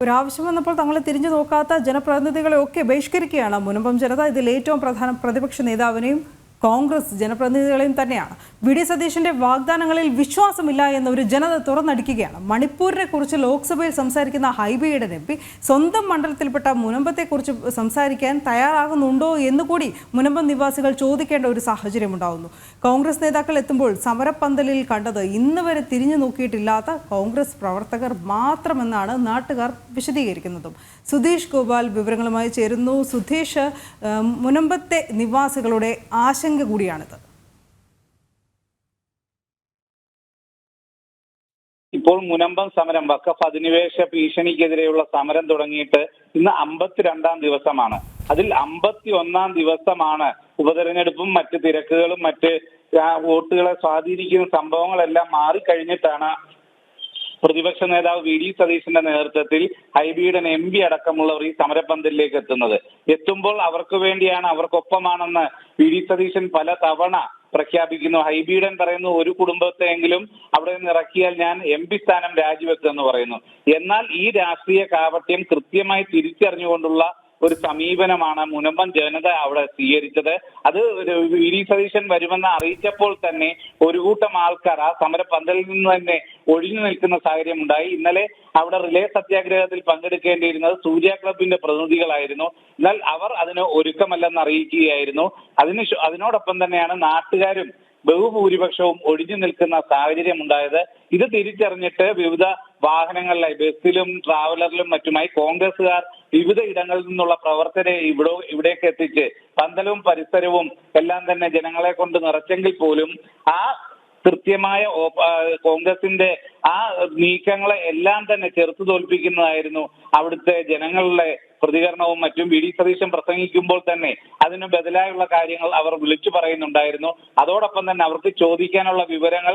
ഒരാവശ്യം വന്നപ്പോൾ തങ്ങളെ തിരിഞ്ഞു നോക്കാത്ത ജനപ്രതിനിധികളെ ഒക്കെ ബഹിഷ്കരിക്കുകയാണ് മുനമ്പം ജനത. ഇതിൽ ഏറ്റവും പ്രധാനം പ്രതിപക്ഷ നേതാവിനെയും കോൺഗ്രസ് ജനപ്രതിനിധികളെയും തന്നെയാണ്. വി.ഡി. സതീശന്റെ വാഗ്ദാനങ്ങളിൽ വിശ്വാസമില്ല എന്ന ഒരു ജനത തുറന്നടിക്കുകയാണ്. മണിപ്പൂരിനെ കുറിച്ച് ലോക്സഭയിൽ സംസാരിക്കുന്ന ഹൈബിയുടെ എം.പി സ്വന്തം മണ്ഡലത്തിൽപ്പെട്ട മുനമ്പത്തെക്കുറിച്ച് സംസാരിക്കാൻ തയ്യാറാകുന്നുണ്ടോ എന്നുകൂടി മുനമ്പം നിവാസികൾ ചോദിക്കേണ്ട ഒരു സാഹചര്യം ഉണ്ടാകുന്നു. കോൺഗ്രസ് നേതാക്കൾ എത്തുമ്പോൾ സമരപ്പന്തലിൽ കണ്ടത് ഇന്ന് വരെ തിരിഞ്ഞു നോക്കിയിട്ടില്ലാത്ത കോൺഗ്രസ് പ്രവർത്തകർ മാത്രമെന്നാണ് നാട്ടുകാർ വിശദീകരിക്കുന്നതും. സുധീഷ് ഗോപാൽ വിവരങ്ങളുമായി ചേരുന്നു. സുധീഷ്, മുനമ്പത്തെ നിവാസികളുടെ ആശങ്ക കൂടിയാണിത്. ഇപ്പോൾ മുനമ്പം സമരം വഖഫ് അധിനിവേശ ഭീഷണിക്കെതിരെയുള്ള സമരം തുടങ്ങിയിട്ട് ഇന്ന് 52-ാം ദിവസമാണ്. അതിൽ 51-ാം ദിവസമാണ് ഉപതെരഞ്ഞെടുപ്പും മറ്റ് തിരക്കുകളും മറ്റ് വോട്ടുകളെ സ്വാധീനിക്കുന്ന സംഭവങ്ങളെല്ലാം മാറിക്കഴിഞ്ഞിട്ടാണ് പ്രതിപക്ഷ നേതാവ് വി.ഡി. സതീശന്റെ നേതൃത്വത്തിൽ ഹൈബിയുടെ എം.പി അടക്കമുള്ളവർ ഈ സമരപന്തലിലേക്ക് എത്തുമ്പോൾ അവർക്ക് വേണ്ടിയാണ്, അവർക്കൊപ്പമാണെന്ന് വി.ഡി. സതീശൻ പല തവണ പ്രഖ്യാപിക്കുന്നു. ഹൈബിയുടെ പറയുന്നു ഒരു കുടുംബത്തെയെങ്കിലും അവിടെ നിന്ന് ഇറക്കിയാൽ ഞാൻ എം.പി സ്ഥാനം രാജിവെക്കുമെന്ന് പറയുന്നു. എന്നാൽ ഈ രാഷ്ട്രീയ കാപട്യം കൃത്യമായി തിരിച്ചറിഞ്ഞുകൊണ്ടുള്ള ഒരു സമീപനമാണ് മുനമ്പം ജനത അവിടെ സ്വീകരിച്ചത്. അത് വി.ഡി. സതീശൻ വരുമെന്ന് അറിയിച്ചപ്പോൾ തന്നെ ഒരു കൂട്ടം ആൾക്കാർ ആ സമരപന്തലിൽ നിന്ന് തന്നെ ഒഴിഞ്ഞു നിൽക്കുന്ന സാഹചര്യം ഉണ്ടായി. ഇന്നലെ അവിടെ റിലേ സത്യാഗ്രഹത്തിൽ പങ്കെടുക്കേണ്ടിയിരുന്നത് സൂര്യ ക്ലബിന്റെ പ്രതിനിധികളായിരുന്നു. എന്നാൽ അവർ അതിന് ഒരുക്കമല്ലെന്ന് അറിയിക്കുകയായിരുന്നു. അതിനോടൊപ്പം തന്നെയാണ് നാട്ടുകാരും ബഹുഭൂരിപക്ഷവും ഒഴിഞ്ഞു നിൽക്കുന്ന സാഹചര്യം ഉണ്ടായത്. ഇത് തിരിച്ചറിഞ്ഞിട്ട് വിവിധ വാഹനങ്ങളിലായി ബസ്സിലും ട്രാവലറിലും മറ്റുമായി കോൺഗ്രസുകാർ വിവിധ ഇടങ്ങളിൽ നിന്നുള്ള പ്രവർത്തകരെ ഇവിടേക്ക് എത്തിച്ച് പന്തലും പരിസരവും എല്ലാം തന്നെ ജനങ്ങളെ കൊണ്ട് നിറച്ചെങ്കിൽ പോലും ആ കൃത്യമായ കോൺഗ്രസിന്റെ ആ നീക്കങ്ങളെ എല്ലാം തന്നെ ചെറുത്തു തോൽപ്പിക്കുന്നതായിരുന്നു അവിടുത്തെ ജനങ്ങളുടെ പ്രതികരണവും മറ്റും. വി.ഡി. സതീശൻ പ്രസംഗിക്കുമ്പോൾ തന്നെ അതിന് ബദലായുള്ള കാര്യങ്ങൾ അവർ വിളിച്ചു പറയുന്നുണ്ടായിരുന്നു. അതോടൊപ്പം തന്നെ അവർക്ക് ചോദിക്കാനുള്ള വിവരങ്ങൾ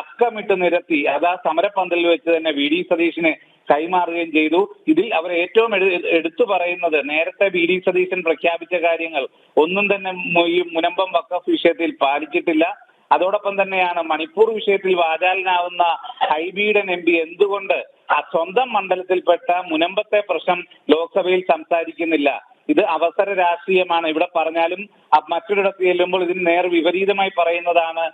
അക്കമിട്ട് നിരത്തി അതാ സമരപന്തലിൽ വെച്ച് തന്നെ വി.ഡി. സതീശന് കൈമാറുകയും ചെയ്തു. ഇതിൽ അവർ ഏറ്റവും എടുത്തു പറയുന്നത് നേരത്തെ വി.ഡി. സതീശൻ പ്രഖ്യാപിച്ച കാര്യങ്ങൾ ഒന്നും തന്നെ ഈ മുനമ്പം വഖഫ് വിഷയത്തിൽ പാലിച്ചിട്ടില്ല. അതോടൊപ്പം തന്നെയാണ് മണിപ്പൂർ വിഷയത്തിൽ വാചാലനാവുന്ന ഹൈബിയുടെ എം.പി എന്തുകൊണ്ട് ആ സ്വന്തം മണ്ഡലത്തിൽപ്പെട്ട മുനമ്പത്തെ പ്രശ്നം ലോക്സഭയിൽ സംസാരിക്കുന്നില്ല. ഇത് അവസര രാഷ്ട്രീയമാണ്. ഇവിടെ പറഞ്ഞാലും മറ്റൊരിടത്ത് ചെല്ലുമ്പോൾ ഇതിന് നേർ വിപരീതമായി പറയുന്നതാണ്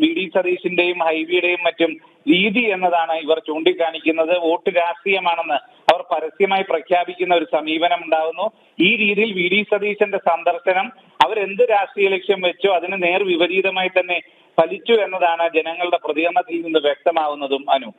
വി.ഡി. സതീശന്റെയും ഹൈബിയുടെയും മറ്റും രീതി എന്നതാണ് ഇവർ ചൂണ്ടിക്കാണിക്കുന്നത്. വോട്ട് രാഷ്ട്രീയമാണെന്ന് അവർ പരസ്യമായി പ്രഖ്യാപിക്കുന്ന ഒരു സമീപനം ഉണ്ടാകുന്നു. ഈ രീതിയിൽ വി.ഡി. സതീശന്റെ സന്ദർശനം അവരെന്ത് രാഷ്ട്രീയ ലക്ഷ്യം വെച്ചോ അതിന് നേർ വിപരീതമായി തന്നെ ഫലിച്ചു എന്നതാണ് ജനങ്ങളുടെ പ്രതികരണത്തിൽ നിന്ന് വ്യക്തമാവുന്നതും. അനു.